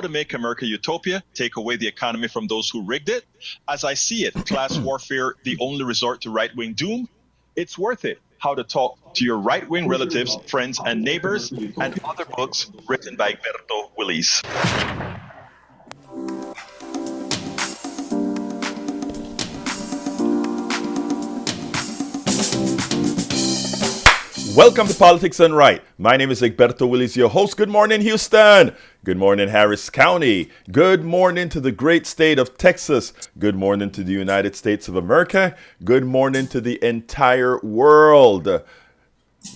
to make America utopia, take away the economy from those who rigged it. As I see it, class warfare, the only resort to right-wing doom. It's worth it. How to talk to your right-wing relatives, friends, and neighbors, and other books written by Egberto Willis. Welcome to Politics Done Right. My name is Egberto Willis, your host. Good morning, Houston. Good morning, Harris County. Good morning to the great state of Texas. Good morning to the United States of America. Good morning to the entire world.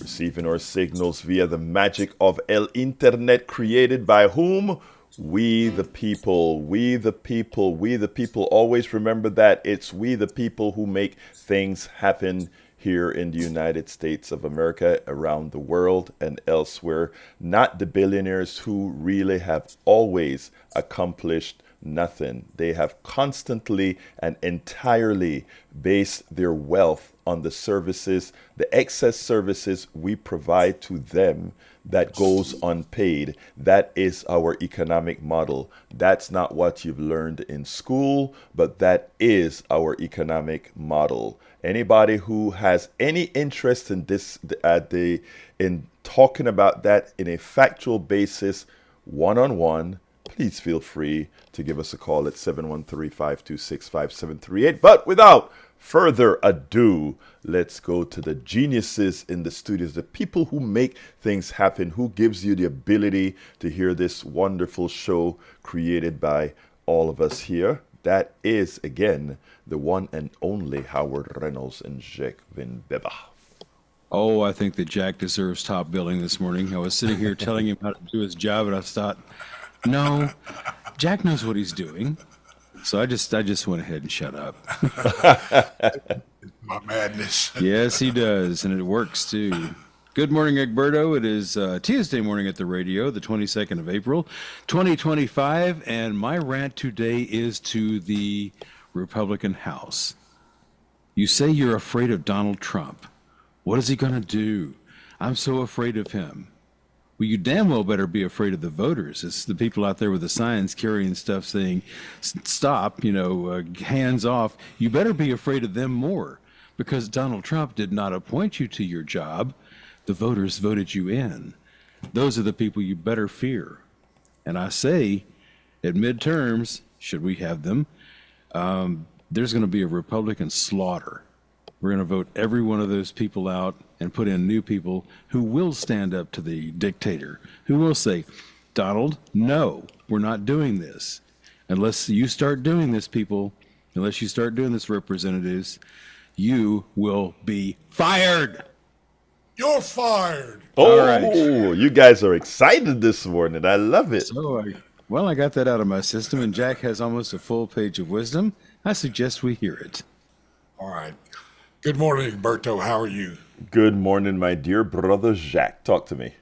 Receiving our signals via the magic of El Internet, created by whom? We the people. We the people. We the people. Always remember that. It's we the people who make things happen here in the United States of America, around the world, and elsewhere. Not the billionaires who really have always accomplished nothing. They have constantly and entirely based their wealth on the services, the excess services we provide to them that goes unpaid. That is our economic model. That's not what you've learned in school, but that is our economic model. Anybody who has any interest in this, in talking about that in a factual basis, one-on-one, please feel free to give us a call at 713-526-5738. But without further ado, let's go to the geniuses in the studios, the people who make things happen, who gives you the ability to hear this wonderful show created by all of us here. That is, again, the one and only Howard Reynolds and Jack Van Beba. Oh, I think that Jack deserves top billing this morning. I was sitting here telling him how to do his job, and I thought, no, Jack knows what he's doing. So I just went ahead and shut up. My madness. Yes, he does, and it works too. Good morning, Egberto. It is Tuesday morning at the radio, the 22nd of April, 2025, and my rant today is to the Republican House. You say you're afraid of Donald Trump. What is he going to do? I'm so afraid of him. Well, you damn well better be afraid of the voters. It's the people out there with the signs carrying stuff saying, stop, hands off. You better be afraid of them more, because Donald Trump did not appoint you to your job. The voters voted you in. Those are the people you better fear. And I say, at midterms, should we have them, there's going to be a Republican slaughter. We're going to vote every one of those people out and put in new people who will stand up to the dictator, who will say, Donald, no, we're not doing this. Unless you start doing this, people, unless you start doing this, representatives, you will be fired. You're fired. Oh, all right. You guys are excited this morning. I love it. So, I got that out of my system, and Jack has almost a full page of wisdom. I suggest we hear it. All right. Good morning, Egberto. How are you? Good morning, my dear brother Jack. Talk to me.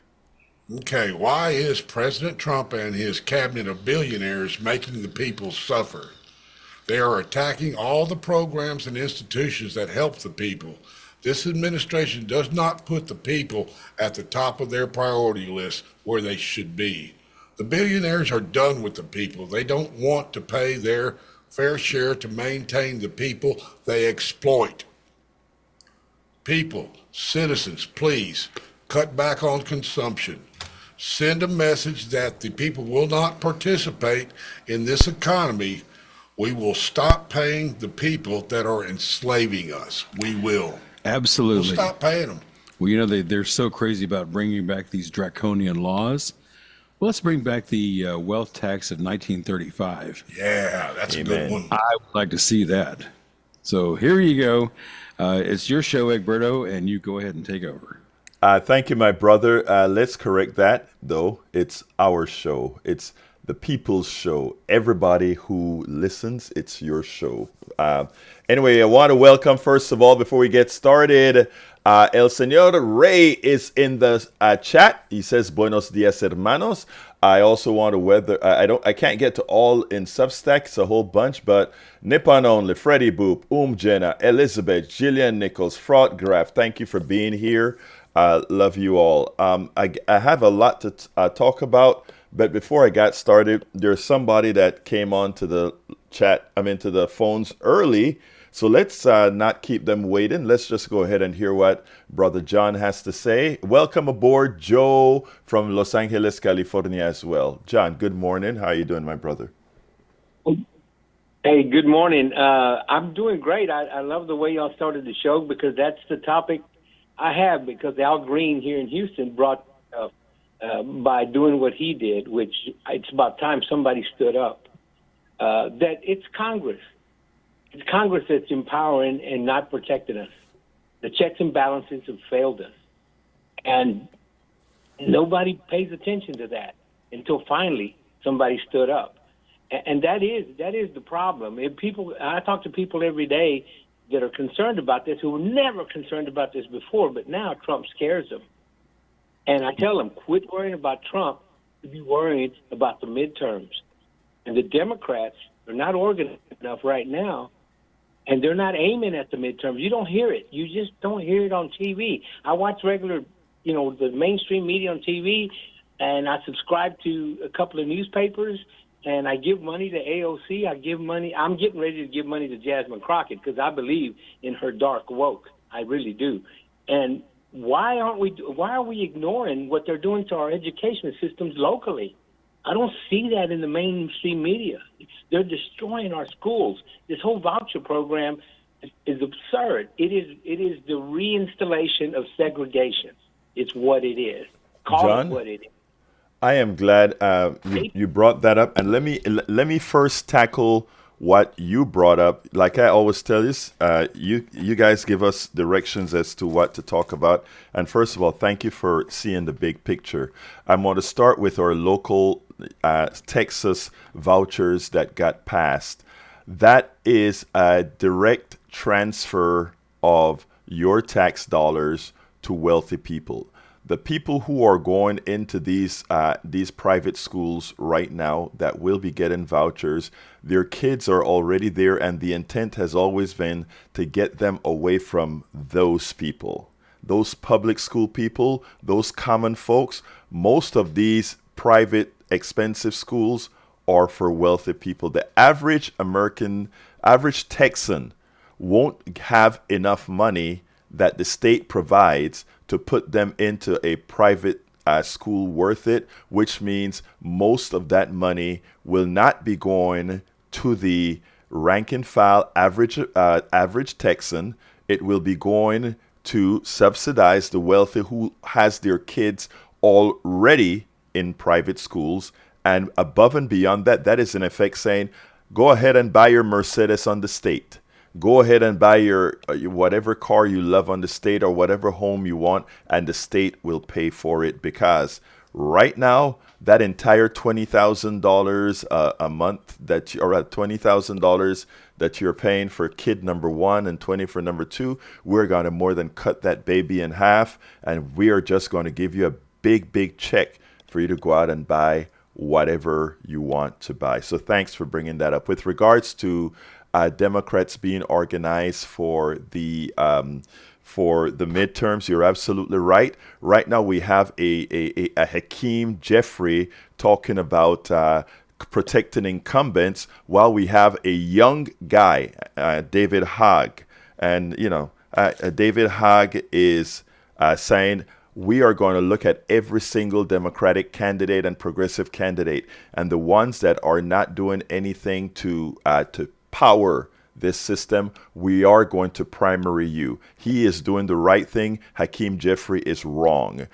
Okay. Why is President Trump and his cabinet of billionaires making the people suffer? They are attacking all the programs and institutions that help the people. This administration does not put the people at the top of their priority list where they should be. The billionaires are done with the people. They don't want to pay their fair share to maintain the people they exploit. People, citizens, please cut back on consumption. Send a message that the people will not participate in this economy. We will stop paying the people that are enslaving us. We will. Absolutely. We'll stop paying them. Well, they're so crazy about bringing back these draconian laws. Well, let's bring back the wealth tax of 1935. Yeah, that's a good one. I would like to see that. So here you go. It's your show, Egberto, and you go ahead and take over. Thank you, my brother. Let's correct that, though. It's our show. It's the people's show. Everybody who listens, it's your show. Anyway, I want to welcome, first of all, before we get started, El Señor Ray is in the chat. He says, Buenos dias, hermanos. I also want to I can't get to all in Substack. It's a whole bunch, but Nippon Only, Freddie Boop, Jenna, Elizabeth, Jillian Nichols, Fraud Graph, thank you for being here. Love you all. I have a lot to talk about, But before I got started, there's somebody that came on to the to the phones early. So let's not keep them waiting. Let's just go ahead and hear what Brother John has to say. Welcome aboard, Joe from Los Angeles, California as well. John, good morning. How are you doing, my brother? Hey, good morning. I'm doing great. I love the way y'all started the show because that's the topic I have, because Al Green here in Houston brought by doing what he did, which it's about time somebody stood up, that it's Congress. It's Congress that's empowering and not protecting us. The checks and balances have failed us. And nobody pays attention to that until finally somebody stood up. And that is the problem. I talk to people every day that are concerned about this, who were never concerned about this before, but now Trump scares them. And I tell them, quit worrying about Trump, be worried about the midterms. And the Democrats are not organized enough right now, and they're not aiming at the midterms. You don't hear it. You just don't hear it on TV. I watch regular, the mainstream media on TV, and I subscribe to a couple of newspapers, and I give money to AOC. I'm getting ready to give money to Jasmine Crockett because I believe in her dark woke. I really do. And why are we ignoring what they're doing to our education systems locally? I don't see that in the mainstream media. They're destroying our schools. This whole voucher program is absurd. It is the reinstallation of segregation. It's what it is. Call John? it what it is. I am glad you brought that up, and let me first tackle what you brought up. Like I always tell you guys give us directions as to what to talk about. And first of all, thank you for seeing the big picture. I'm going to start with our local Texas vouchers that got passed. That is a direct transfer of your tax dollars to wealthy people. The people who are going into these private schools right now that will be getting vouchers, their kids are already there, and the intent has always been to get them away from those people, those public school people, those common folks. Most of these private expensive schools are for wealthy people. The average Texan won't have enough money that the state provides to put them into a private school worth it, which means most of that money will not be going to the rank and file average Texan. It will be going to subsidize the wealthy who has their kids already in private schools. And above and beyond that, that is in effect saying, go ahead and buy your Mercedes on the state. Go ahead and buy your whatever car you love on the state or whatever home you want, and the state will pay for it, because right now that entire $20,000 a month $20,000 that you're paying for kid number one and 20 for number two, we're going to more than cut that baby in half, and we are just going to give you a big check for you to go out and buy whatever you want to buy. So thanks for bringing that up. With regards to Democrats being organized for the midterms, you're absolutely right. Right now we have a Hakeem Jeffrey talking about protecting incumbents, while we have a young guy, David Hogg, and David Hogg is saying, we are going to look at every single Democratic candidate and progressive candidate, and the ones that are not doing anything to power this system, we are going to primary you. He is doing the right thing. Hakeem Jeffrey is wrong.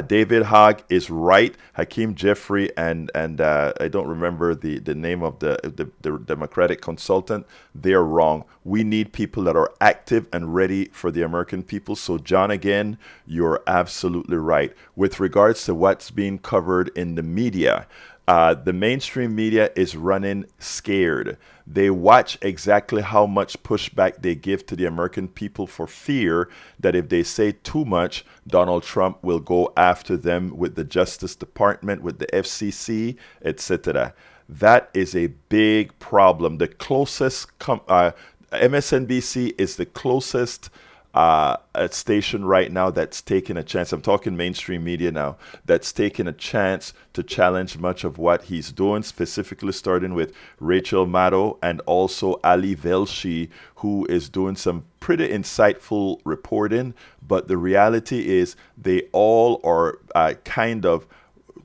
David Hogg is right. Hakeem Jeffrey and I don't remember the name of the Democratic consultant. They're wrong. We need people that are active and ready for the American people. So John, again, you're absolutely right. With regards to what's being covered in the media, the mainstream media is running scared. They watch exactly how much pushback they give to the American people for fear that if they say too much, Donald Trump will go after them with the Justice Department, with the FCC, etc. That is a big problem. The closest MSNBC is the closest a station right now that's taking a chance. I'm talking mainstream media now, that's taking a chance to challenge much of what he's doing, specifically starting with Rachel Maddow and also Ali Velshi, who is doing some pretty insightful reporting. But the reality is they all are kind of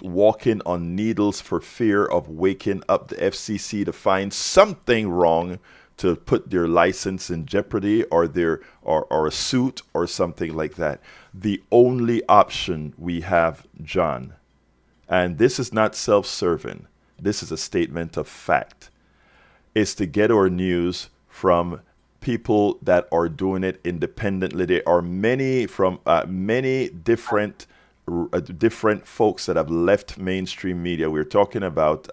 walking on needles for fear of waking up the FCC to find something wrong to put their license in jeopardy or or a suit or something like that. The only option we have, John, and this is not self-serving, this is a statement of fact, is to get our news from people that are doing it independently. There are many from many different folks that have left mainstream media. We're talking about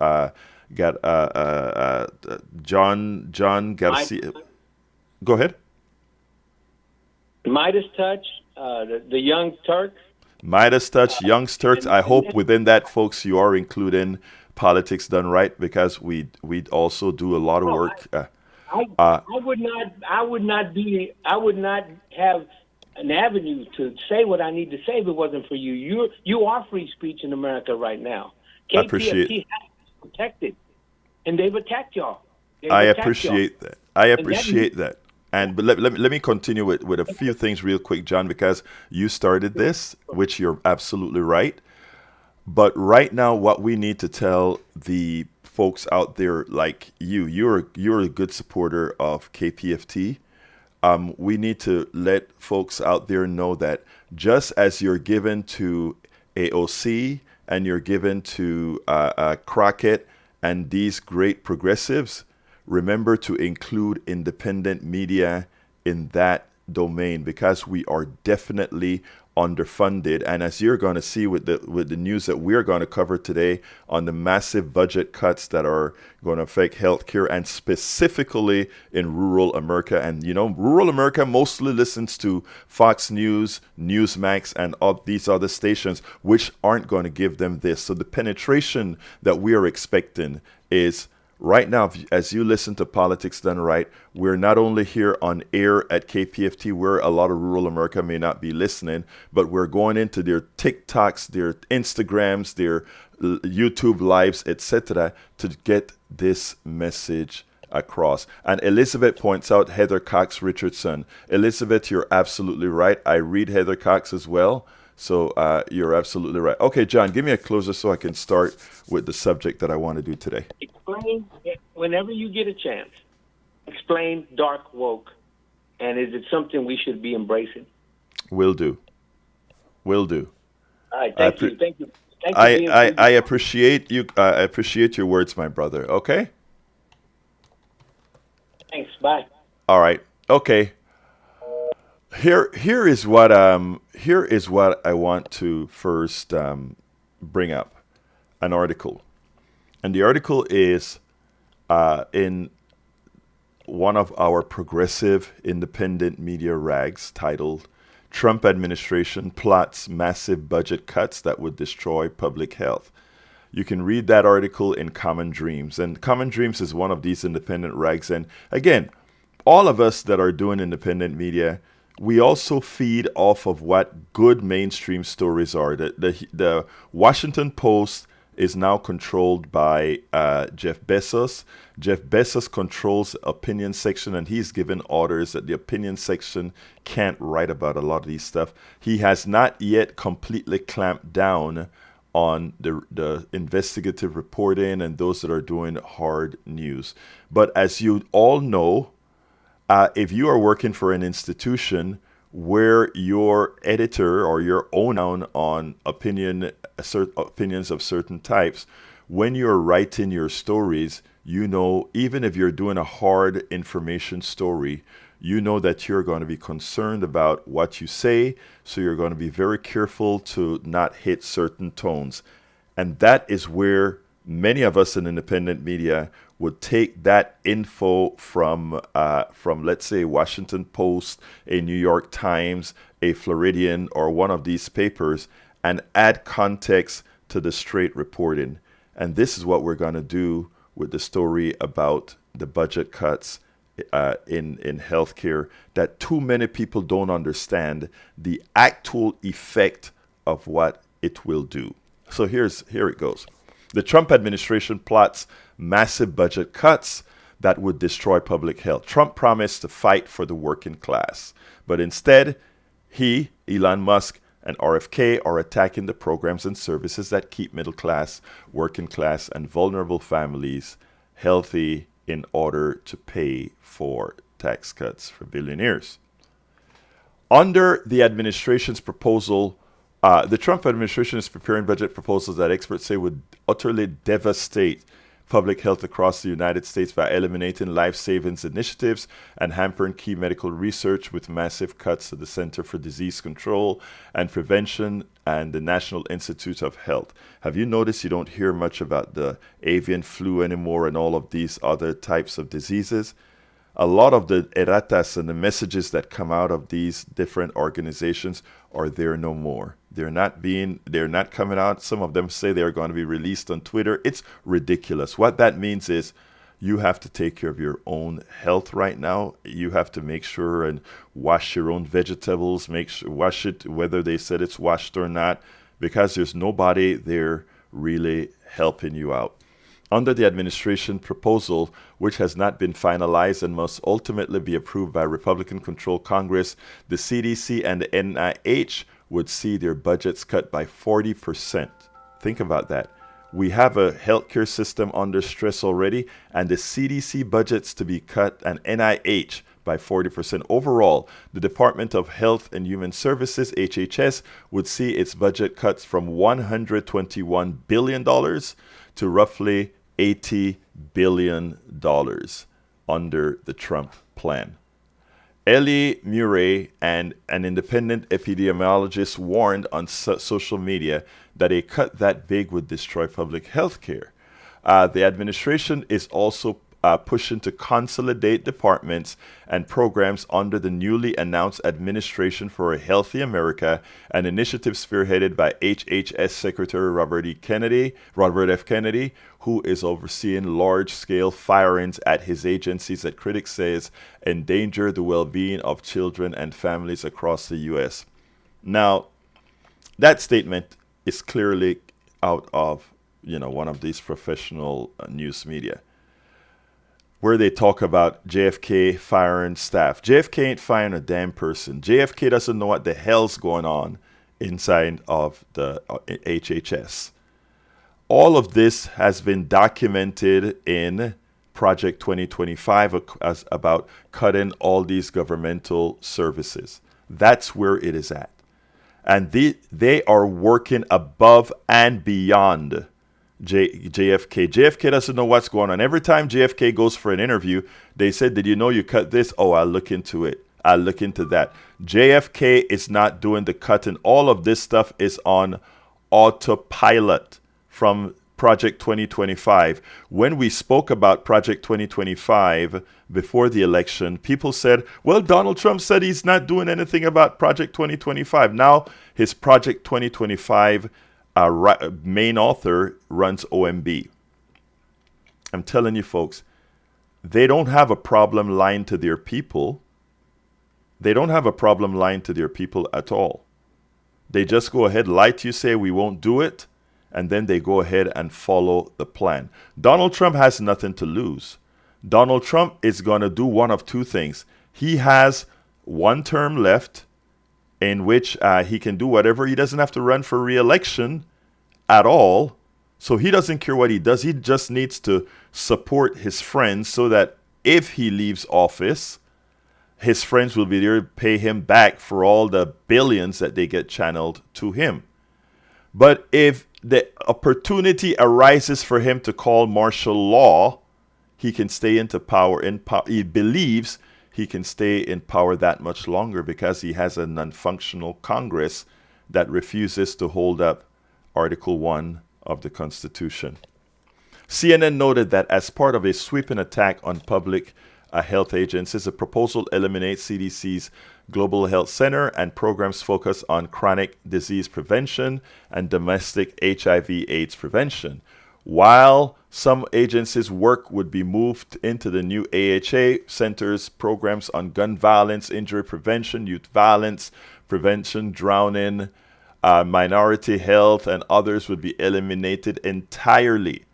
John Garcia. Go ahead. Midas Touch, the Young Turks. Midas Touch, Young Turks. I hope within that, folks, you are including Politics Done Right, because we also do a lot of work. I would not have an avenue to say what I need to say if it wasn't for you. You are free speech in America right now. I appreciate KPFT has to be protected, and they've attacked y'all. I appreciate that. I appreciate that. And but let me continue with a few things real quick, John, because you started this, which you're absolutely right. But right now, what we need to tell the folks out there like you're a good supporter of KPFT. We need to let folks out there know that just as you're given to AOC and you're given to Crockett and these great progressives, remember to include independent media in that domain, because we are definitely underfunded. And as you're going to see with the news that we're going to cover today on the massive budget cuts that are going to affect healthcare, and specifically in rural America. And rural America mostly listens to Fox News, Newsmax, and all these other stations, which aren't going to give them this. So the penetration that we are expecting is right now, as you listen to Politics Done Right, we're not only here on air at KPFT, where a lot of rural America may not be listening, but we're going into their TikToks, their Instagrams, their YouTube lives, etc., to get this message across. And Elizabeth points out Heather Cox Richardson. Elizabeth, you're absolutely right. I read Heather Cox as well. So you're absolutely right. Okay, John, give me a closer so I can start with the subject that I want to do today. Explain, whenever you get a chance, explain dark woke, and is it something we should be embracing? Will do. Will do. All right, thank you. Thank you. I appreciate you. I appreciate your words, my brother. Okay? Thanks. Bye. All right. Okay. Here is what I want to first bring up, an article, and the article is in one of our progressive independent media rags, titled "Trump Administration Plots Massive Budget Cuts That Would Destroy Public Health." You can read that article in Common Dreams, and Common Dreams is one of these independent rags. And again, all of us that are doing independent media, we also feed off of what good mainstream stories are. The Washington Post is now controlled by Jeff Bezos. Jeff Bezos controls the opinion section, and he's given orders that the opinion section can't write about a lot of these stuff. He has not yet completely clamped down on the investigative reporting and those that are doing hard news. But as you all know, if you are working for an institution where your editor or your owner on opinions of certain types, when you're writing your stories, even if you're doing a hard information story, you know that you're going to be concerned about what you say, so you're going to be very careful to not hit certain tones. And that is where many of us in independent media would take that info from let's say Washington Post, a New York Times, a Floridian, or one of these papers, and add context to the straight reporting. And this is what we're going to do with the story about the budget cuts in healthcare that too many people don't understand the actual effect of what it will do. So here it goes. The Trump administration plots massive budget cuts that would destroy public health. Trump promised to fight for the working class, but instead, he, Elon Musk, and RFK are attacking the programs and services that keep middle class, working class, and vulnerable families healthy in order to pay for tax cuts for billionaires. Under the administration's proposal, the Trump administration is preparing budget proposals that experts say would utterly devastate public health across the United States by eliminating life savings initiatives and hampering key medical research with massive cuts to the Center for Disease Control and Prevention and the National Institute of Health. Have you noticed you don't hear much about the avian flu anymore and all of these other types of diseases? A lot of the erratas and the messages that come out of these different organizations are there no more. They're not coming out. Some of them say they're going to be released on Twitter. It's ridiculous. What that means is you have to take care of your own health right now. You have to make sure and wash your own vegetables, wash it whether they said it's washed or not, because there's nobody there really helping you out. Under the administration proposal, which has not been finalized and must ultimately be approved by Republican-controlled Congress, the CDC and the NIH would see their budgets cut by 40%. Think about that. We have a healthcare system under stress already, and the CDC budgets to be cut and NIH by 40%. Overall, the Department of Health and Human Services, HHS, would see its budget cuts from $121 billion to roughly $80 billion under the Trump plan. Ellie Murray and an independent epidemiologist warned on social media that a cut that big would destroy public health care. The administration is also pushing to consolidate departments and programs under the newly announced Administration for a Healthy America, an initiative spearheaded by HHS Secretary Robert F. Kennedy, who is overseeing large-scale firings at his agencies that critics say endanger the well-being of children and families across the U.S. Now, that statement is clearly out of one of these professional news media, where they talk about JFK firing staff. JFK ain't firing a damn person. JFK doesn't know what the hell's going on inside of the HHS. All of this has been documented in Project 2025 as about cutting all these governmental services. That's where it is at. And they are working above and beyond JFK. JFK doesn't know what's going on. Every time JFK goes for an interview, they said, "Did you know you cut this?" "Oh, I'll look into it. I'll look into that." JFK is not doing the cutting. All of this stuff is on autopilot from Project 2025. When we spoke about Project 2025 before the election, people said, well, Donald Trump said he's not doing anything about Project 2025. Now his Project 2025 main author runs OMB. I'm telling you, folks, they don't have a problem lying to their people. They don't have a problem lying to their people at all. They just go ahead, lie to you, say we won't do it, and then they go ahead and follow the plan. Donald Trump has nothing to lose. Donald Trump is going to do one of two things. He has one term left in which he can do whatever. He doesn't have to run for re-election at all. So he doesn't care what he does. He just needs to support his friends so that if he leaves office, his friends will be there to pay him back for all the billions that they get channeled to him. But if the opportunity arises for him to call martial law, he can stay into power. He believes he can stay in power that much longer because he has a non-functional Congress that refuses to hold up Article 1 of the Constitution. CNN noted that as part of a sweeping attack on public health agencies, a proposal eliminates CDC's Global Health Center and programs focus on chronic disease prevention and domestic HIV/AIDS prevention. While some agencies' work would be moved into the new AHA centers, programs on gun violence, injury prevention, youth violence prevention, drowning, minority health, and others would be eliminated entirely.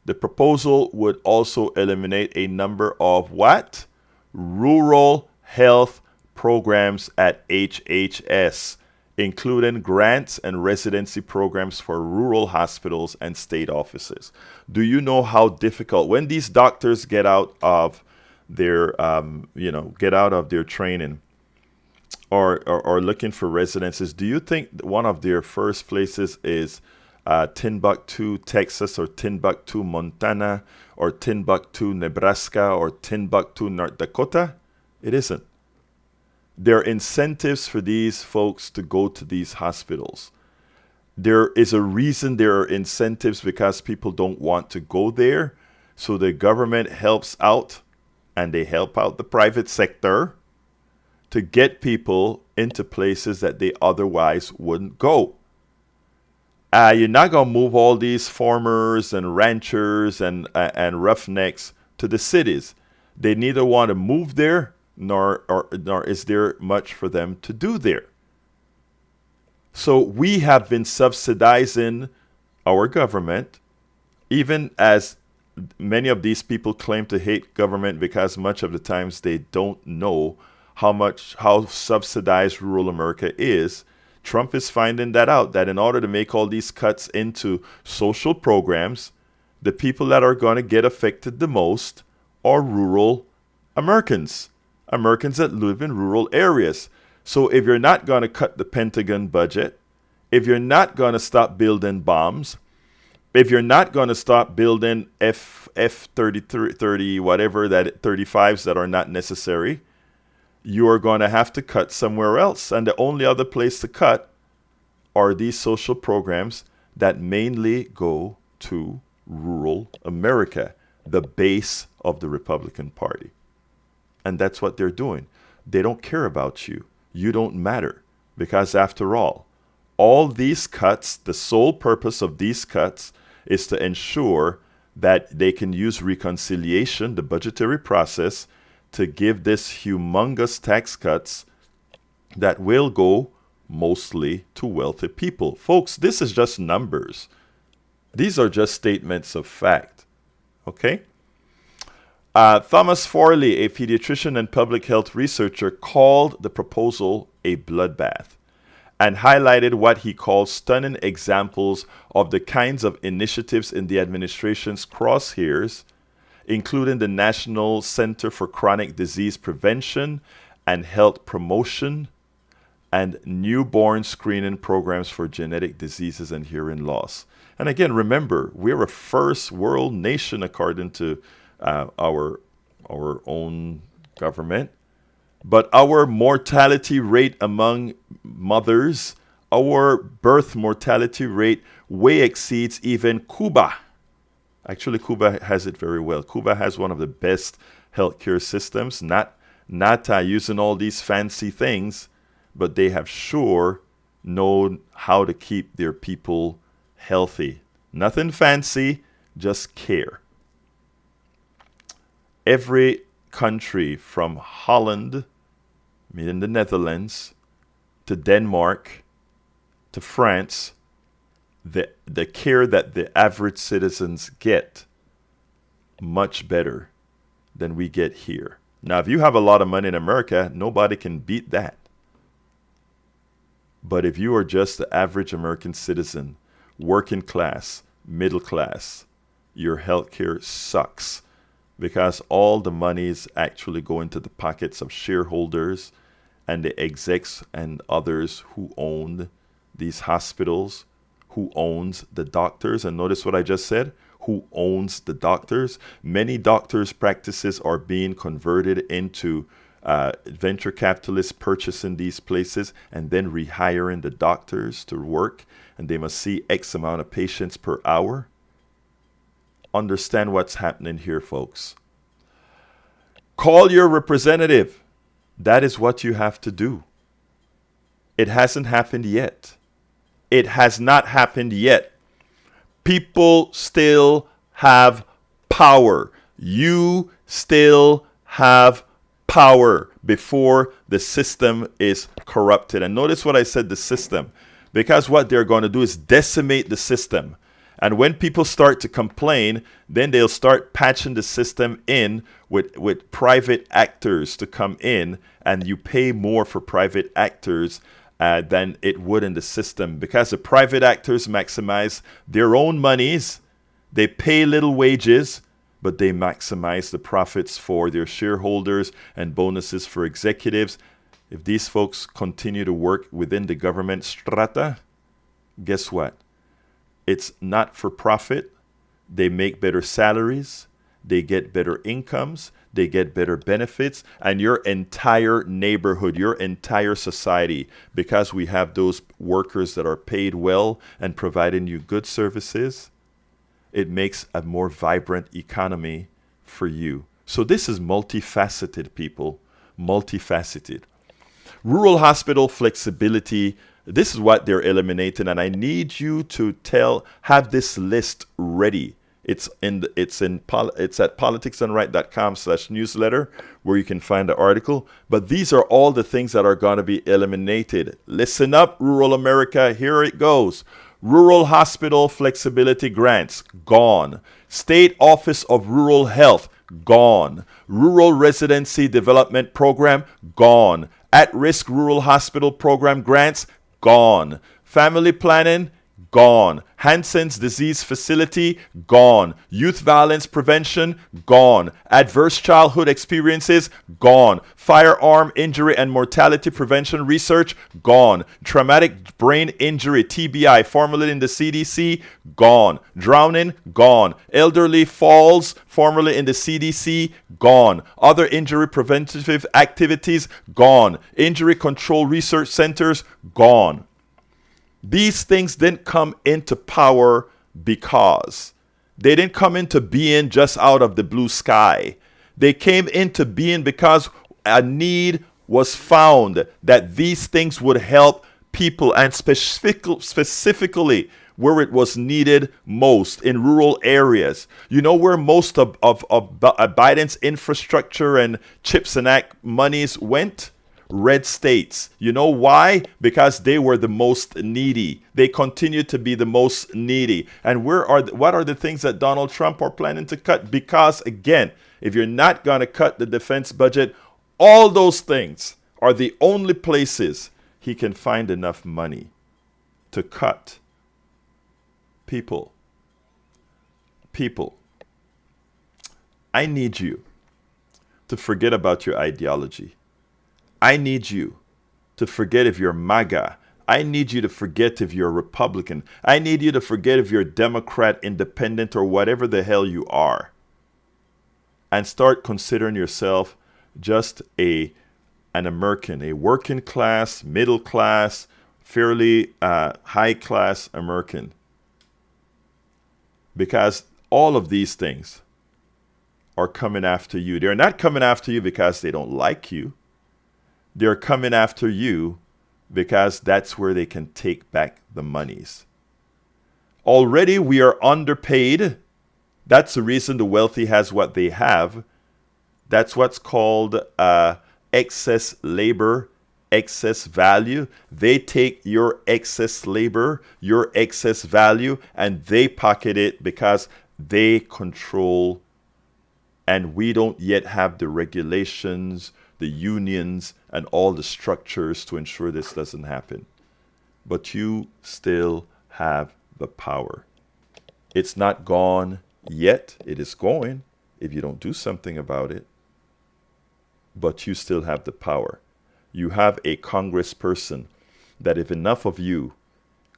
The proposal would also eliminate a number of what? Rural health programs at HHS, including grants and residency programs for rural hospitals and state offices. Do you know how difficult when these doctors get out of their training or looking for residences? Do you think one of their first places is Timbuktu, Texas, or Timbuktu, Montana, or Timbuktu, Nebraska, or Timbuktu, North Dakota? It isn't. There are incentives for these folks to go to these hospitals. There is a reason there are incentives, because people don't want to go there. So the government helps out, and they help out the private sector to get people into places that they otherwise wouldn't go. You're not going to move all these farmers and ranchers and roughnecks to the cities. They neither want to move there, nor is there much for them to do there. So we have been subsidizing our government, even as many of these people claim to hate government, because much of the times they don't know how subsidized rural America is. Trump is finding that out, that in order to make all these cuts into social programs, the people that are going to get affected the most are rural Americans that live in rural areas. So if you're not going to cut the Pentagon budget, if you're not going to stop building bombs, if you're not going to stop building F-30, whatever, that 35s that are not necessary, you are going to have to cut somewhere else. And the only other place to cut are these social programs that mainly go to rural America, the base of the Republican Party. And that's what they're doing. They don't care about you. You don't matter. Because after all these cuts, the sole purpose of these cuts is to ensure that they can use reconciliation, the budgetary process, to give this humongous tax cuts that will go mostly to wealthy people. Folks, this is just numbers. These are just statements of fact. Okay? Thomas Forley, a pediatrician and public health researcher, called the proposal a bloodbath and highlighted what he calls stunning examples of the kinds of initiatives in the administration's crosshairs, including the National Center for Chronic Disease Prevention and Health Promotion and newborn screening programs for genetic diseases and hearing loss. And again, remember, we're a first world nation according to our own government. But our mortality rate among mothers, our birth mortality rate way exceeds even Cuba. Actually, Cuba has it very well. Cuba has one of the best healthcare systems, not using all these fancy things, but they have sure known how to keep their people healthy. Nothing fancy, just care. Every country from Holland, meaning the Netherlands, to Denmark, to France, the care that the average citizens get, much better than we get here. Now, if you have a lot of money in America, nobody can beat that. But if you are just the average American citizen, working class, middle class, your healthcare sucks, because all the monies actually go into the pockets of shareholders and the execs and others who own these hospitals, who owns the doctors. And notice what I just said, who owns the doctors. Many doctors' practices are being converted into venture capitalists purchasing these places and then rehiring the doctors to work, and they must see X amount of patients per hour. Understand what's happening here, folks. Call your representative. That is what you have to do. It hasn't happened yet. It has not happened yet. People still have power. You still have power before the system is corrupted. And notice what I said, the system, because what they're going to do is decimate the system. And when people start to complain, then they'll start patching the system in with private actors to come in, and you pay more for private actors than it would in the system, because the private actors maximize their own monies. They pay little wages, but they maximize the profits for their shareholders and bonuses for executives. If these folks continue to work within the government strata, guess what? It's not for profit. They make better salaries. They get better incomes. They get better benefits. And your entire neighborhood, your entire society, because we have those workers that are paid well and providing you good services, it makes a more vibrant economy for you. So this is multifaceted, people. Multifaceted. Rural hospital flexibility. This is what they're eliminating, and I need you to have this list ready. It's at politicsdoneright.com/newsletter, where you can find the article. But these are all the things that are going to be eliminated. Listen up, rural America. Here it goes. Rural hospital flexibility grants, gone. State Office of Rural Health, gone. Rural Residency Development Program, gone. At-risk rural hospital program grants, gone. Family planning, gone. Hansen's Disease Facility, gone. Youth violence prevention, gone. Adverse childhood experiences, gone. Firearm injury and mortality prevention research, gone. Traumatic brain injury, TBI, formerly in the CDC, gone. Drowning, gone. Elderly falls, formerly in the CDC, gone. Other injury preventative activities, gone. Injury control research centers, gone. These things didn't come into power because they didn't come into being just out of the blue sky. They came into being because a need was found that these things would help people, and specifically where it was needed most, in rural areas. You know where most of Biden's infrastructure and CHIPS and Act monies went? Red states. You know why? Because they were the most needy. They continue to be the most needy. And what are the things that Donald Trump are planning to cut? Because again, if you're not going to cut the defense budget, all those things are the only places he can find enough money to cut. People, I need you to forget about your ideology. I need you to forget if you're MAGA. I need you to forget if you're Republican. I need you to forget if you're Democrat, Independent, or whatever the hell you are. And start considering yourself just an American, a working class, middle class, fairly high class American. Because all of these things are coming after you. They're not coming after you because they don't like you. They're coming after you because that's where they can take back the monies. Already we are underpaid. That's the reason the wealthy has what they have. That's what's called excess labor, excess value. They take your excess labor, your excess value, and they pocket it because they control, and we don't yet have the regulations, the unions, and all the structures to ensure this doesn't happen. But you still have the power. It's not gone yet. It is going if you don't do something about it. But you still have the power. You have a congressperson that if enough of you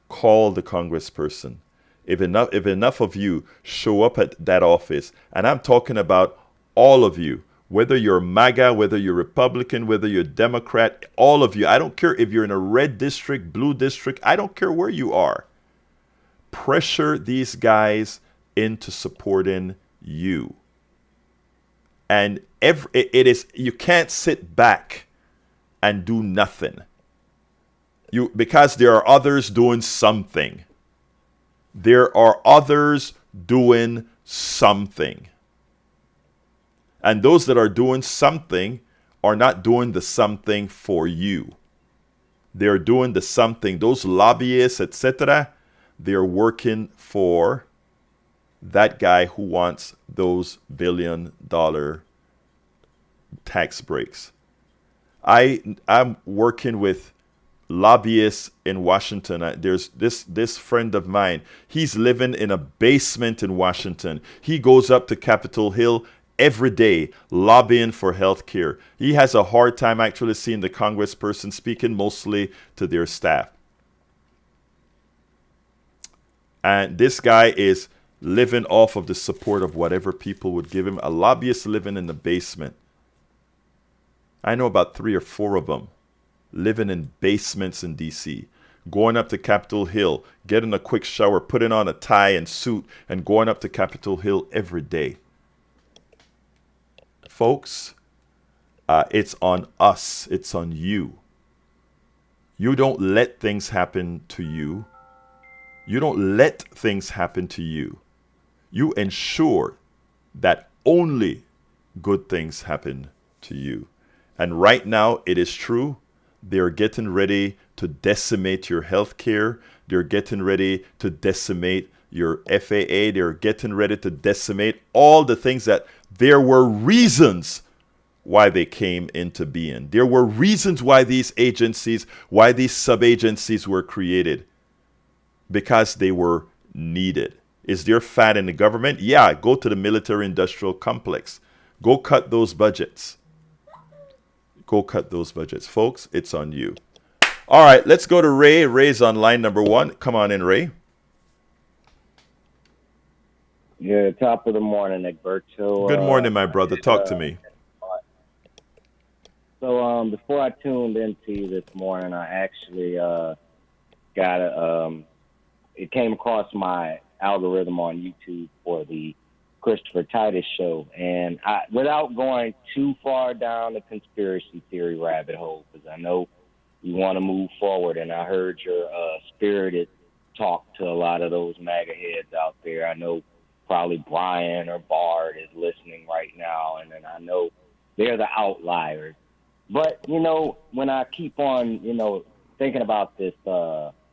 call the congressperson, if enough of you show up at that office, and I'm talking about all of you, whether you're MAGA, whether you're Republican, whether you're Democrat, all of you. I don't care if you're in a red district, blue district. I don't care where you are. Pressure these guys into supporting you. And you can't sit back and do nothing. Because there are others doing something. there are others doing something. And those that are doing something are not doing the something for you. They're doing the something. Those lobbyists, etc., they're working for that guy who wants those $1 billion tax breaks. I'm working with lobbyists in Washington. There's this friend of mine. He's living in a basement in Washington. He goes up to Capitol Hill every day lobbying for health care. He has a hard time actually seeing the congressperson speaking, mostly to their staff. And this guy is living off of the support of whatever people would give him. A lobbyist living in the basement. I know about 3 or 4 of them living in basements in D.C., going up to Capitol Hill, getting a quick shower, putting on a tie and suit, and going up to Capitol Hill every day. Folks, it's on us. It's on you. You don't let things happen to you. You don't let things happen to you. You ensure that only good things happen to you. And right now, it is true. They're getting ready to decimate your health care. They're getting ready to decimate your FAA. They're getting ready to decimate all the things that there were reasons why they came into being. There were reasons why these agencies, why these sub-agencies were created. Because they were needed. Is there fat in the government? Yeah, go to the military-industrial complex. Go cut those budgets. Go cut those budgets. Folks, it's on you. All right, let's go to Ray. Ray's on line number 1. Come on in, Ray. Yeah, top of the morning, Egberto. Good morning, my brother. Talk to me. So before I tuned into you this morning, I actually it came across my algorithm on YouTube for the Christopher Titus show. And without going too far down the conspiracy theory rabbit hole, because I know you want to move forward, and I heard your spirited talk to a lot of those MAGA heads out there. I know probably Brian or Bard is listening right now, and then I know they're the outliers. But, when I keep on, thinking about this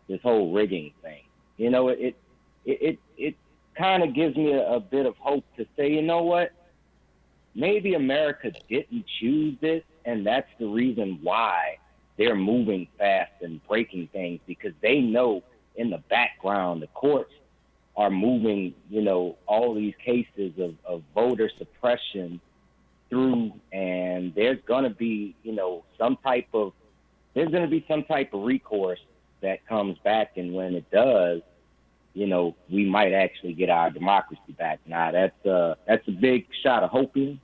this whole rigging thing, it kind of gives me a bit of hope to say, you know what? Maybe America didn't choose this, and that's the reason why they're moving fast and breaking things, because they know in the background the courts are moving, all these cases of voter suppression through, and there's going to be, some type of recourse that comes back, and when it does, we might actually get our democracy back. Now, that's a big shot of hope in,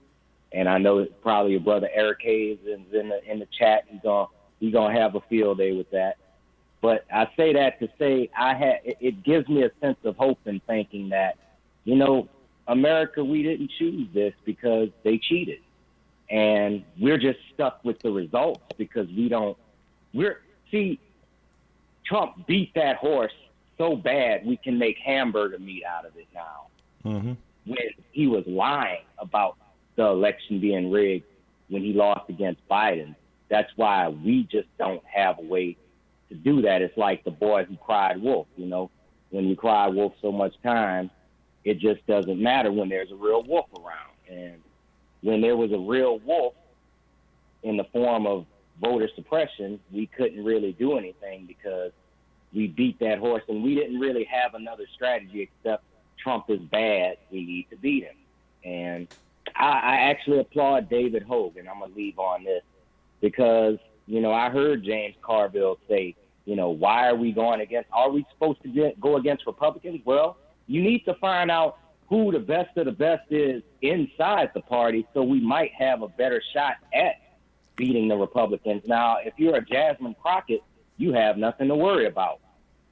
and I know probably your brother Eric Hayes is in the chat. He's gonna have a field day with that. But I say that to say it gives me a sense of hope in thinking that, America, we didn't choose this because they cheated, and we're just stuck with the results because Trump beat that horse so bad we can make hamburger meat out of it now. Mm-hmm. When he was lying about the election being rigged when he lost against Biden. That's why we just don't have a way to do that. It's like the boy who cried wolf. When you cry wolf so much time, it just doesn't matter when there's a real wolf around. And when there was a real wolf in the form of voter suppression, we couldn't really do anything because we beat that horse, and we didn't really have another strategy except Trump is bad, we need to beat him. And I actually applaud David Hogan. I'm going to leave on this because, I heard James Carville say, why are we are we supposed to go against Republicans? Well, you need to find out who the best of the best is inside the party so we might have a better shot at beating the Republicans. Now, if you're a Jasmine Crockett, you have nothing to worry about.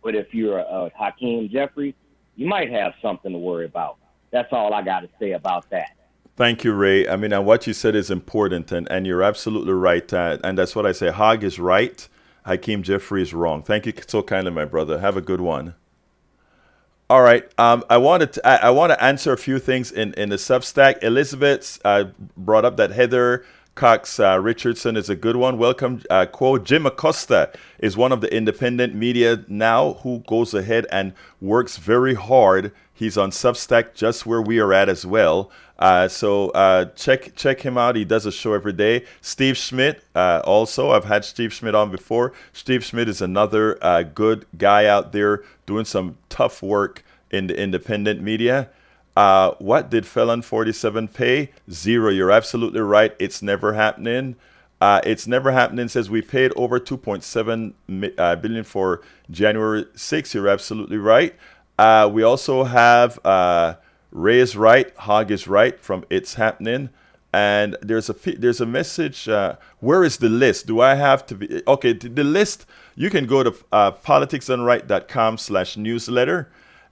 But if you're a Hakeem Jeffries, you might have something to worry about. That's all I got to say about that. Thank you, Ray. And what you said is important, and you're absolutely right. And that's what I say. Hog is right. Hakeem Jeffries is wrong. Thank you so kindly, my brother. Have a good one. All right. I want to answer a few things in the Substack. Elizabeth brought up that Heather Cox Richardson is a good one. Welcome, quote. Jim Acosta is one of the independent media now who goes ahead and works very hard. He's on Substack, just where we are at as well. So check him out. He does a show every day. Steve Schmidt, also. I've had Steve Schmidt on before. Steve Schmidt is another good guy out there doing some tough work in the independent media. What did Felon 47 pay? Zero. You're absolutely right. It's never happening. It's never happening. Says we paid over 2.7 billion for January 6th. You're absolutely right. We also have Ray is right, Hog is right from It's Happening. And there's a message. Where is the list? Do I have to be? Okay, the list, you can go to politicsdoneright.com/newsletter,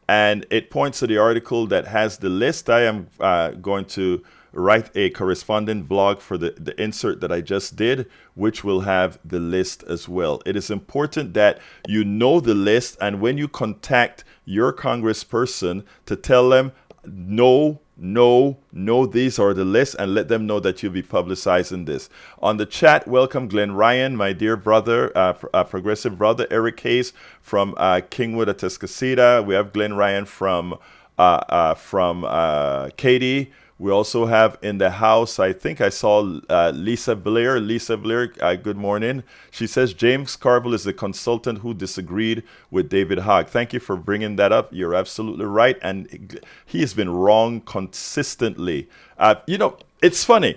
and it points to the article that has the list. I am going to write a corresponding blog for the insert that I just did, which will have the list as well. It is important that you know the list, and when you contact your congressperson, to tell them, no, these are the lists, and let them know that you'll be publicizing this. On the chat, welcome Glenn Ryan, my dear brother, progressive brother, Eric Hayes from Kingwood, Atascocita. We have Glenn Ryan from Katy. We also have in the house, I think I saw Lisa Blair. Lisa Blair, good morning. She says James Carville is the consultant who disagreed with David Hogg. Thank you for bringing that up. You're absolutely right. And he has been wrong consistently. It's funny.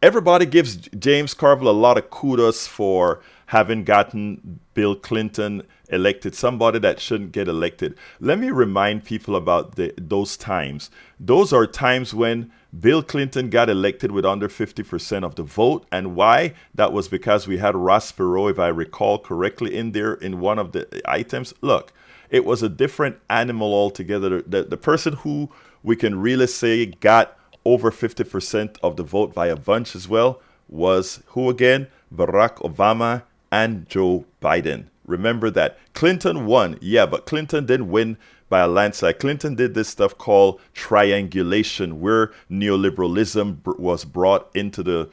Everybody gives James Carville a lot of kudos for having gotten Bill Clinton elected, somebody that shouldn't get elected. Let me remind people about those times. Those are times when Bill Clinton got elected with under 50% of the vote. And why? That was because we had Ross Perot, if I recall correctly, in there in one of the items. Look, it was a different animal altogether. The person who we can really say got over 50% of the vote by a bunch as well was who again? Barack Obama and Joe Biden. Remember that. Clinton won, yeah, but Clinton didn't win by a landslide. Clinton did this stuff called triangulation, where neoliberalism was brought into the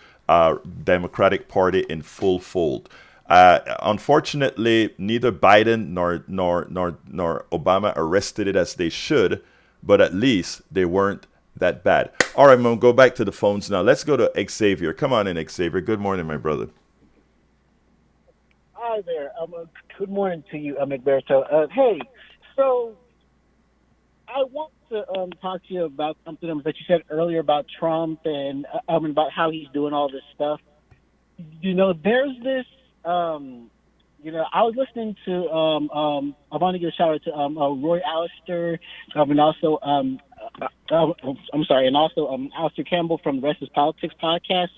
Democratic Party in full fold. Unfortunately, neither Biden nor Obama arrested it as they should, but at least they weren't that bad. All right, I'm going to go back to the phones now. Let's go to Xavier. Come on in, Xavier. Good morning, my brother. Hi there. Good morning to you, Egberto. Hey, so I want to talk to you about something that you said earlier about Trump and about how he's doing all this stuff. There's this. I was listening to. I want to give a shout out to Roy Allister, and also I'm sorry, and also Alistair Campbell from the Rest is Politics podcast.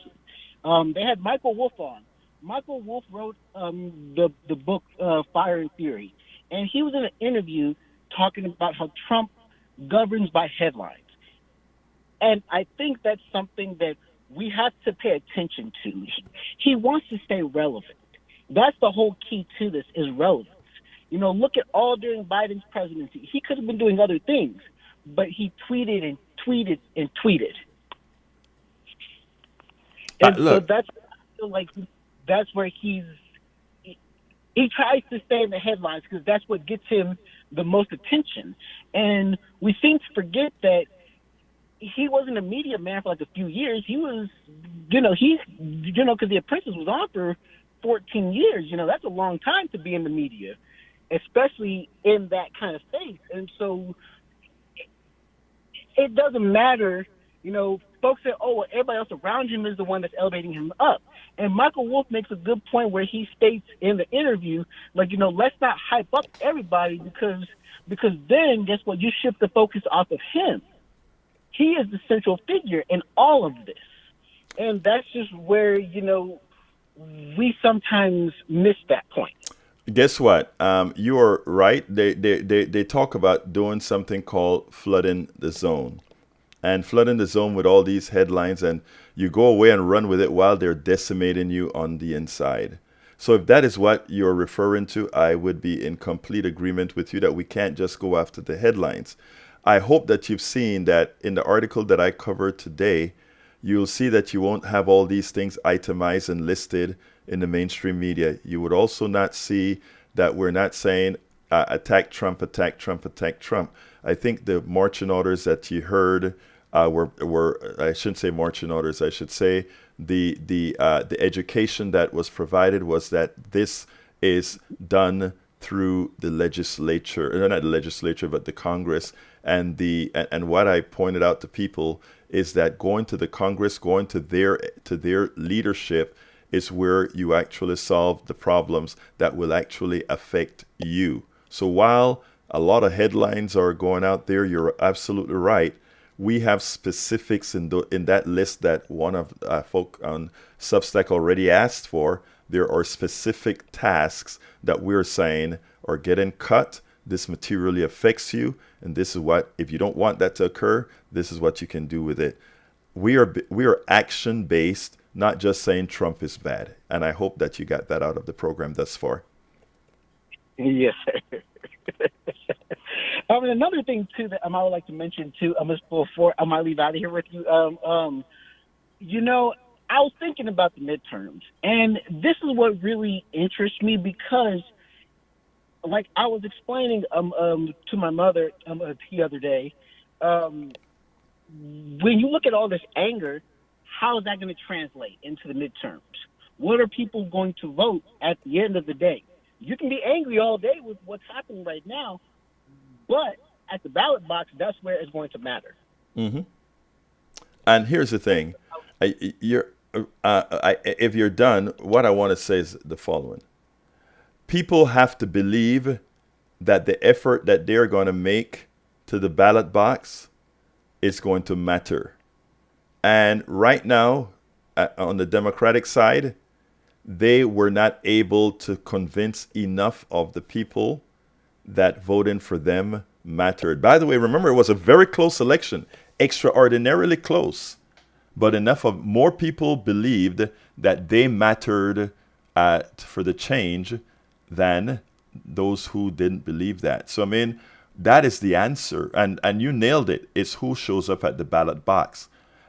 They had Michael Wolff on. Michael Wolff wrote the book Fire and Fury, and he was in an interview talking about how Trump governs by headlines. And I think that's something that we have to pay attention to. He wants to stay relevant. That's the whole key to this, is relevance. Look at all during Biden's presidency. He could have been doing other things, but he tweeted and tweeted and tweeted. And so that's, I feel like, that's where he tries to stay in the headlines because that's what gets him the most attention. And we seem to forget that he wasn't a media man for like a few years. He was, because The Apprentice was on for 14 years. That's a long time to be in the media, especially in that kind of space. And so it doesn't matter, folks say, oh, well, everybody else around him is the one that's elevating him up. And Michael Wolff makes a good point where he states in the interview, let's not hype up everybody because then guess what? You shift the focus off of him. He is the central figure in all of this. And that's just where, we sometimes miss that point. Guess what? You are right. They talk about doing something called flooding the zone. And flooding the zone with all these headlines, and you go away and run with it while they're decimating you on the inside. So if that is what you're referring to, I would be in complete agreement with you that we can't just go after the headlines. I hope that you've seen that in the article that I covered today, you'll see that you won't have all these things itemized and listed in the mainstream media. You would also not see that we're not saying attack Trump, attack Trump, attack Trump. I think the marching orders that you heard were I shouldn't say marching orders. I should say the education that was provided was that this is done through the legislature, not the legislature, but the Congress. And what I pointed out to people is that going to the Congress, going to their leadership, is where you actually solve the problems that will actually affect you. So while a lot of headlines are going out there, you're absolutely right. We have specifics in that list that one of folk on Substack already asked for. There are specific tasks that we're saying are getting cut. This materially affects you, and this is what, if you don't want that to occur, this is what you can do with it. We are action based, not just saying Trump is bad. And I hope that you got that out of the program thus far. Yes, sir. Another thing too that I would like to mention too, before I might leave out of here with you. You know, I was thinking about the midterms, and this is what really interests me because, like I was explaining to my mother the other day, when you look at all this anger, how is that going to translate into the midterms? What are people going to vote at the end of the day? You can be angry all day with what's happening right now, but at the ballot box, that's where it's going to matter. Mm-hmm. And here's the thing. If you're done, what I want to say is the following. People have to believe that the effort that they're going to make to the ballot box is going to matter. And right now, on the Democratic side, they were not able to convince enough of the people that voting for them mattered. By the way, remember, it was a very close election, extraordinarily close. But more people believed that they mattered for the change than those who didn't believe that. So, I mean, that is the answer. And you nailed it. It's who shows up at the ballot box.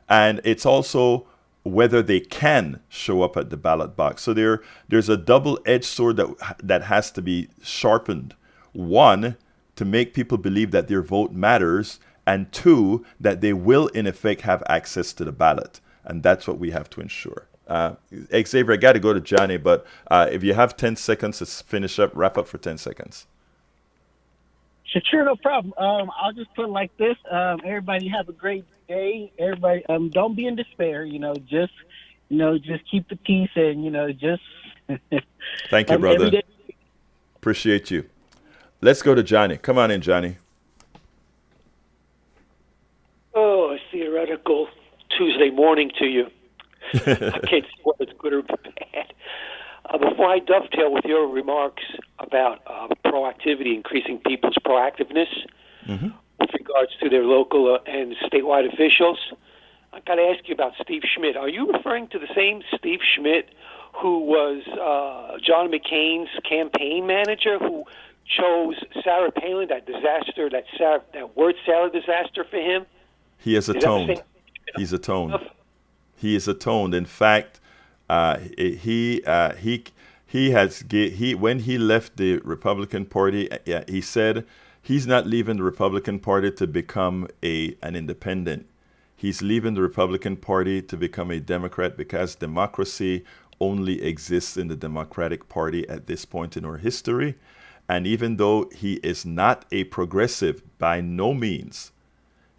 And it's also whether they can show up at the ballot box. So there's a double-edged sword that has to be sharpened. One, to make people believe that their vote matters, and two, that they will, in effect, have access to the ballot. And that's what we have to ensure. Xavier, I got to go to Johnny, but if you have 10 seconds to finish up, wrap up for 10 seconds. Sure, no problem. I'll just put it like this. Everybody have a great day. Everybody, don't be in despair. Just keep the peace and, just. Thank you, brother. Appreciate you. Let's go to Johnny. Come on in, Johnny. Oh, a theoretical Tuesday morning to you. I can't see whether it's good or bad. Before I dovetail with your remarks about proactivity, increasing people's proactiveness with regards to their local and statewide officials, I got to ask you about Steve Schmidt. Are you referring to the same Steve Schmidt who was John McCain's campaign manager, who chose Sarah Palin, that word salad disaster for him? He has atoned. He's atoned. He is atoned. In fact, when he left the Republican Party, he said he's not leaving the Republican Party to become an independent. He's leaving the Republican Party to become a Democrat because democracy only exists in the Democratic Party at this point in our history. And even though he is not a progressive by no means,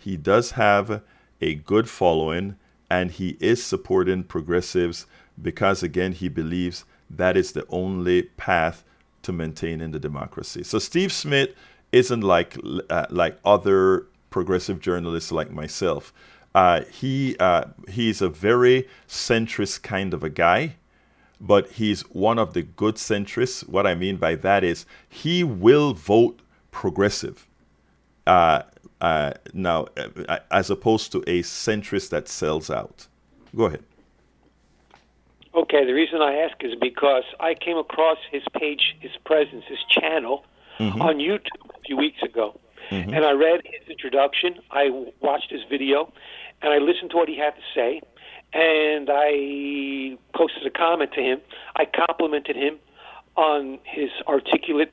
he does have a good following, and he is supporting progressives because, again, he believes that is the only path to maintaining the democracy. So Steve Schmidt isn't like other progressive journalists like myself. He's a very centrist kind of a guy, but he's one of the good centrists. What I mean by that is he will vote progressive. Now, as opposed to a centrist that sells out. Go ahead. Okay, the reason I ask is because I came across his page, his presence, his channel on YouTube a few weeks ago. And I read his introduction, I watched his video, and I listened to what he had to say, and I posted a comment to him. I complimented him on his articulate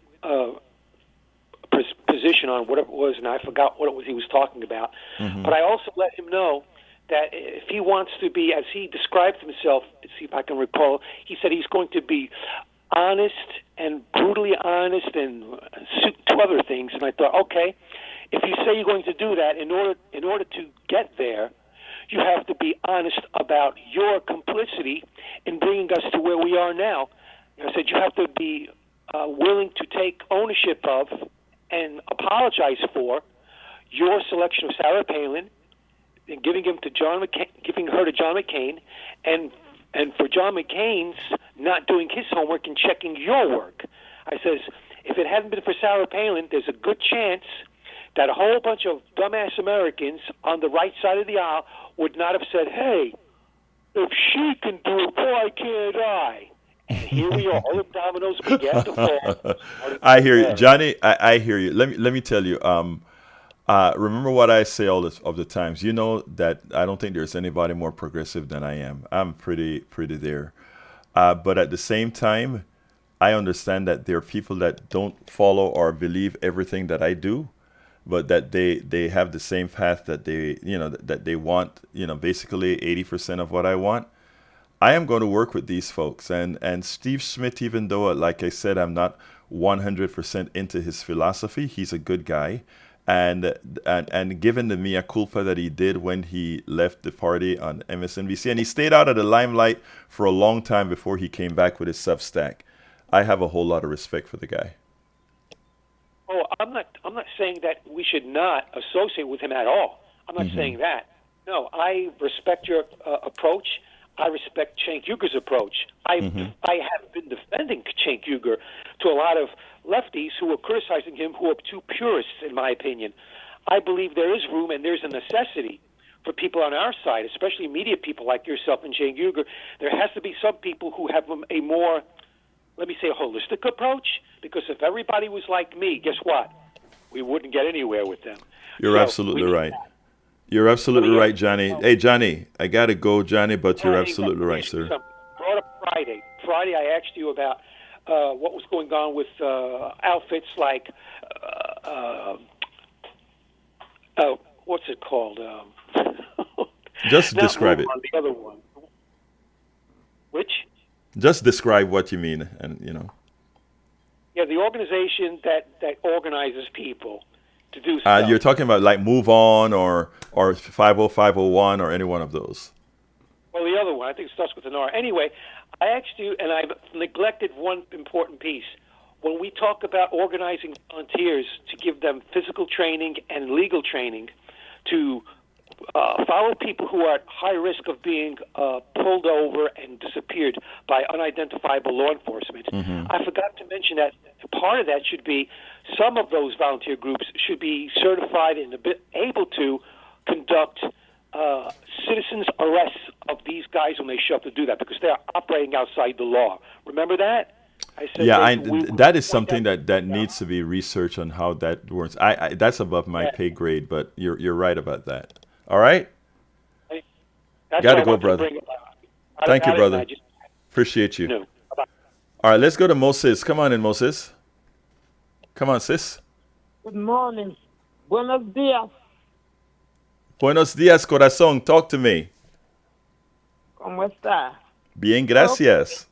position on whatever it was, and I forgot what it was he was talking about. But I also let him know that if he wants to be, as he described himself, let's see if I can recall, he said he's going to be honest and brutally honest and two other things. And I thought, okay, if you say you're going to do that, in order to get there, you have to be honest about your complicity in bringing us to where we are now. I said you have to be willing to take ownership of and apologize for your selection of Sarah Palin and giving her to John McCain, and for John McCain's not doing his homework and checking your work. I says, if it hadn't been for Sarah Palin, there's a good chance that a whole bunch of dumbass Americans on the right side of the aisle would not have said, hey, if she can do it, why can't I? And here we are, all the dominoes began to fall. I hear you, Johnny. I hear you. Let me tell you. Remember what I say all of the times. You know that I don't think there's anybody more progressive than I am. I'm pretty there. But at the same time, I understand that there are people that don't follow or believe everything that I do, but that they have the same path that they want. Basically 80% of what I want. I am going to work with these folks, and Steve Schmidt, even though, like I said, I'm not 100% into his philosophy, he's a good guy. And given the mea culpa that he did when he left the party on MSNBC, and he stayed out of the limelight for a long time before he came back with his Substack, I have a whole lot of respect for the guy. Oh, I'm not saying that we should not associate with him at all. I'm not saying that. No, I respect your approach. I respect Cenk Uygur's approach. I have been defending Cenk Uygur to a lot of lefties who are criticizing him, who are too purists, in my opinion. I believe there is room and there's a necessity for people on our side, especially media people like yourself and Cenk Uygur. There has to be some people who have a more, let me say, a holistic approach, because if everybody was like me, guess what? We wouldn't get anywhere with them. You're absolutely right. You're absolutely right, Johnny. Hey, Johnny, I got to go, Johnny, but you're absolutely right, sir. Brought up Friday. Friday, I asked you about what was going on with outfits like, what's it called? Just describe it. The other one. Which? Just describe what you mean, and Yeah, the organization that organizes people to do stuff. You're talking about like Move On or 50501 or any one of those. Well, the other one, I think it starts with an R. Anyway, I asked you, and I've neglected one important piece. When we talk about organizing volunteers to give them physical training and legal training to follow people who are at high risk of being pulled over and disappeared by unidentifiable law enforcement, I forgot to mention that part of that should be some of those volunteer groups should be certified and able to conduct citizens' arrests of these guys when they show up to do that, because they're operating outside the law. Remember that? I said that is something that needs to be researched on how that works. I that's above my pay grade, but you're right about that. All right? Got to go, brother. Thank you, brother. Appreciate you. No. All right, let's go to Moses. Come on in, Moses. Come on, sis. Good morning. Buenos dias. Buenos dias, corazón. Talk to me. ¿Cómo está? Bien, gracias.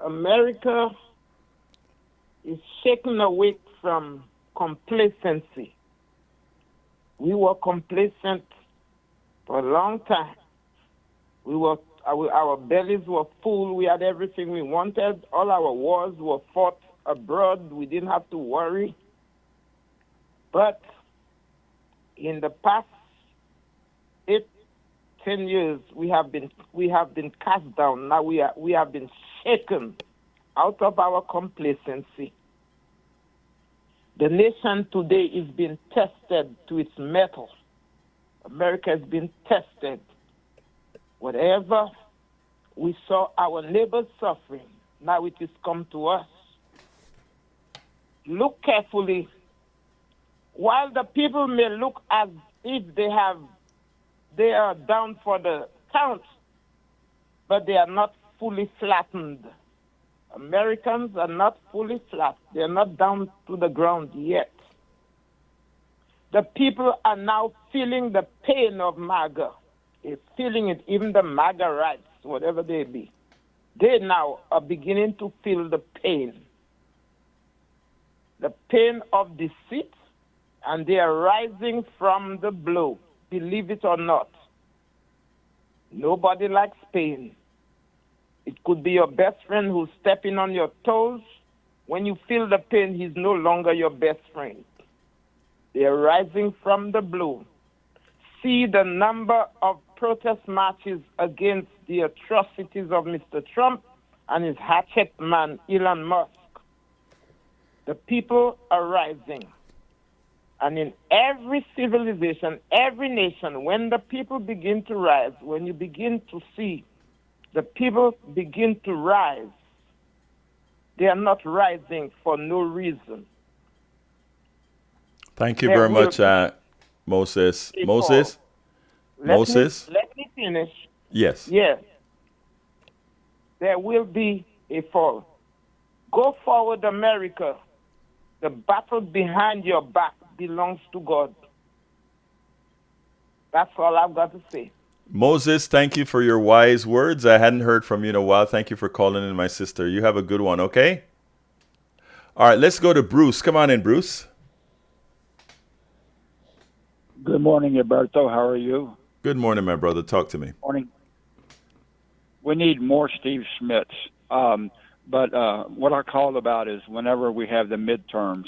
America is shaking awake from complacency. We were complacent for a long time. Our bellies were full. We had everything we wanted. All our wars were fought abroad. We didn't have to worry. But in the past 10 years, we have been cast down. Now we have been shaken out of our complacency. The nation today is being tested to its mettle. America has been tested. Whatever we saw our neighbors suffering, now it is come to us. Look carefully. While the people may look as if they are down for the count, but they are not fully flattened. Americans are not fully flat. They are not down to the ground yet. The people are now feeling the pain of MAGA. They're feeling it, even the MAGA rights, whatever they be. They now are beginning to feel the pain. The pain of deceit, and they are rising from the blow, believe it or not. Nobody likes pain. It could be your best friend who's stepping on your toes. When you feel the pain, he's no longer your best friend. They are rising from the blow. See the number of protest marches against the atrocities of Mr. Trump and his hatchet man, Elon Musk. The people are rising. And in every civilization, every nation, when the people begin to rise, when you begin to see the people begin to rise, they are not rising for no reason. Thank you very much, Moses. Moses? Let me finish. Yes. Yes. There will be a fall. Go forward, America. The battle behind your back belongs to God. That's all I've got to say. Moses, thank you for your wise words. I hadn't heard from you in a while. Thank you for calling in, my sister. You have a good one, okay? All right, let's go to Bruce. Come on in, Bruce. Good morning, Alberto. How are you? Good morning, my brother. Talk to me. Morning. We need more Steve Smiths. But what I called about is whenever we have the midterms,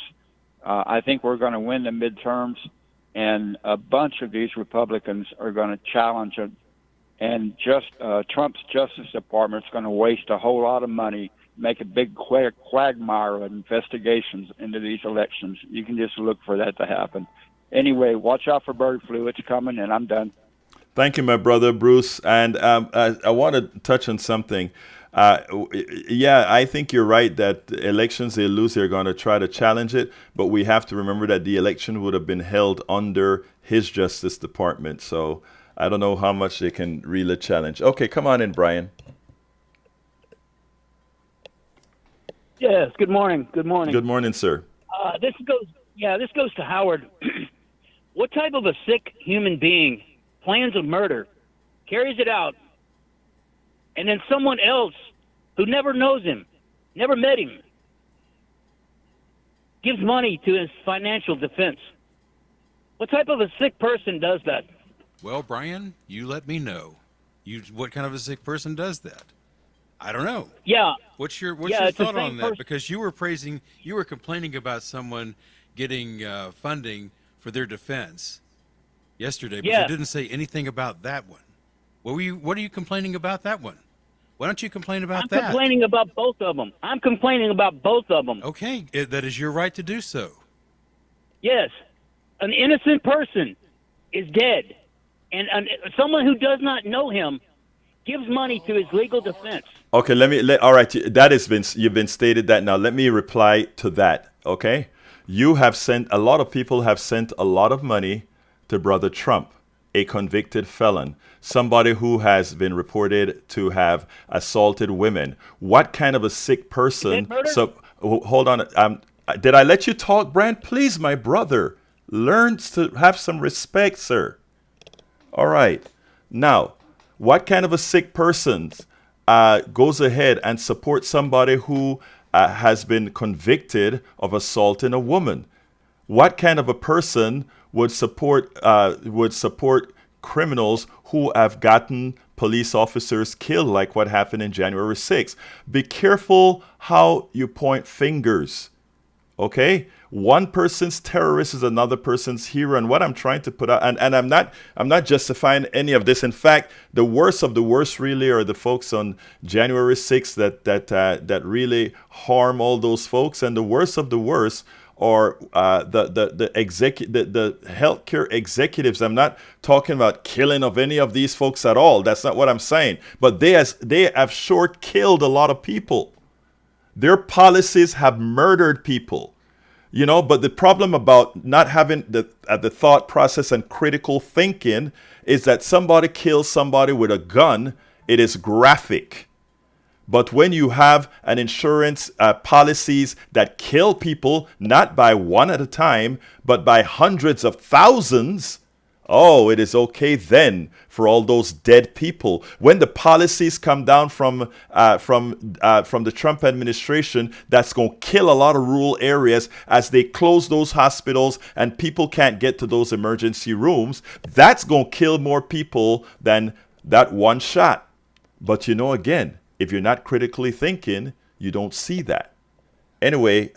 I think we're going to win the midterms, and a bunch of these Republicans are going to challenge it. And Trump's Justice Department is going to waste a whole lot of money, make a big quagmire of investigations into these elections. You can just look for that to happen. Anyway, watch out for bird flu. It's coming, and I'm done. Thank you, my brother, Bruce. And I want to touch on something. Yeah, I think you're right that elections they lose, they're going to try to challenge it. But we have to remember that the election would have been held under his Justice Department. So I don't know how much they can really challenge. Okay, come on in, Brian. Yes, good morning. Good morning. Good morning, sir. This goes to Howard. What type of a sick human being plans a murder, carries it out, and then someone else who never knows him, never met him, gives money to his financial defense? What type of a sick person does that? Well, Brian, you let me know. What kind of a sick person does that? I don't know. Yeah. What's your it's thought on that? Because you were complaining about someone getting funding for their defense yesterday, but you didn't say anything about that one. What are you complaining about that one? Why don't you complain about that? I'm complaining about both of them. Okay, that is your right to do so. Yes. An innocent person is dead, and someone who does not know him gives money to his legal defense. Okay, all right, you've been stated that. Now let me reply to that, okay? A lot of people have sent a lot of money to Brother Trump, a convicted felon, somebody who has been reported to have assaulted women. What kind of a sick person? So hold on. Did I let you talk, Brand? Please, my brother, learn to have some respect, sir. All right. Now, what kind of a sick person goes ahead and supports somebody who has been convicted of assaulting a woman? What kind of a person would support criminals who have gotten police officers killed, like what happened in January 6th? Be careful how you point fingers. Okay? One person's terrorist is another person's hero, and what I'm trying to put out, and I'm not justifying any of this. In fact, the worst of the worst really are the folks on January 6th that really harm all those folks, and the worst of the worst or the healthcare executives. I'm not talking about killing of any of these folks at all. That's not what I'm saying. But they have sure killed a lot of people. Their policies have murdered people. You know, but the problem about not having the thought process and critical thinking is that somebody kills somebody with a gun. It is graphic. But when you have an insurance policies that kill people, not by one at a time, but by hundreds of thousands, oh, it is okay then for all those dead people. When the policies come down from the Trump administration, that's going to kill a lot of rural areas as they close those hospitals and people can't get to those emergency rooms. That's going to kill more people than that one shot. But you know, again, if you're not critically thinking, you don't see that. Anyway,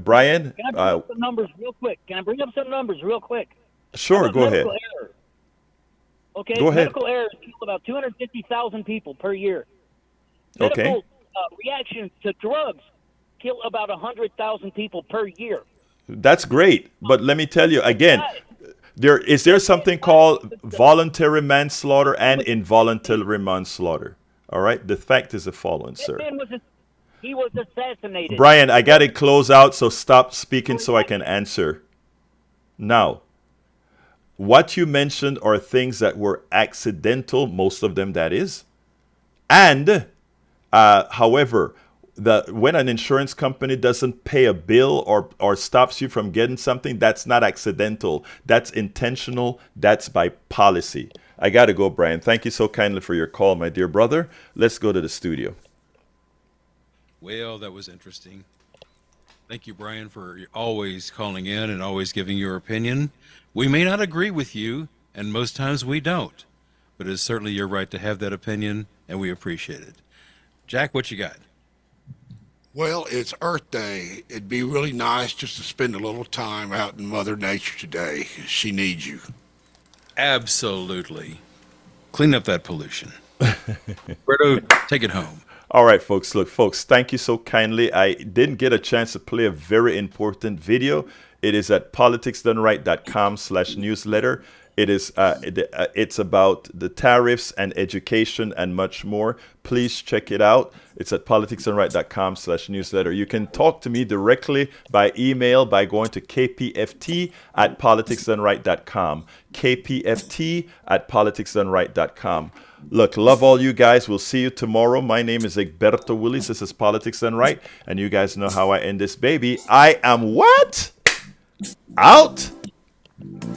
Brian. Can I bring up some numbers real quick? Sure, go ahead. Error? Okay, go ahead. Medical errors kill about 250,000 people per year. Okay. Medical reactions to drugs kill about 100,000 people per year. That's great, but let me tell you again, is there something called voluntary manslaughter and involuntary manslaughter? All right, the fact is the following, sir. He was assassinated. Brian, I got to close out, so stop speaking so I can answer. Now, what you mentioned are things that were accidental, most of them that is. And, however, when an insurance company doesn't pay a bill or stops you from getting something, that's not accidental. That's intentional. That's by policy. I got to go, Brian. Thank you so kindly for your call, my dear brother. Let's go to the studio. Well, that was interesting. Thank you, Brian, for always calling in and always giving your opinion. We may not agree with you, and most times we don't, but it's certainly your right to have that opinion, and we appreciate it. Jack, what you got? Well, it's Earth Day. It'd be really nice just to spend a little time out in Mother Nature today. She needs you. Absolutely. Clean up that pollution. Berto, take it home. All right, folks. Look, folks, thank you so kindly. I didn't get a chance to play a very important video. It is at politicsdoneright.com/newsletter. It is it's about the tariffs and education and much more. Please check it out. It's at politicsdoneright.com/newsletter. You can talk to me directly by email by going to kpft@politicsdoneright.com. kpft@politicsdoneright.com. Look, love all you guys. We'll see you tomorrow. My name is Egberto Willis. This is Politics Done Right. And you guys know how I end this baby. I am what? Out.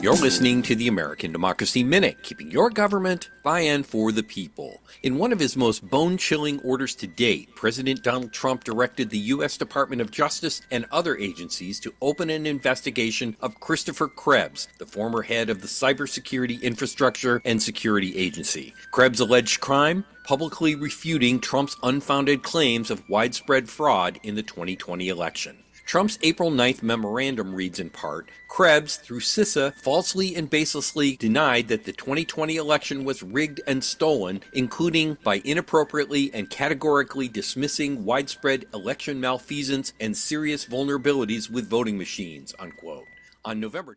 You're listening to the American Democracy Minute, keeping your government by and for the people. In one of his most bone-chilling orders to date, President Donald Trump directed the U.S. Department of Justice and other agencies to open an investigation of Christopher Krebs, the former head of the Cybersecurity Infrastructure and Security Agency. Krebs' alleged crime? Publicly refuting Trump's unfounded claims of widespread fraud in the 2020 election. Trump's April 9th memorandum reads in part, Krebs, through CISA, falsely and baselessly denied that the 2020 election was rigged and stolen, including by inappropriately and categorically dismissing widespread election malfeasance and serious vulnerabilities with voting machines, unquote. On November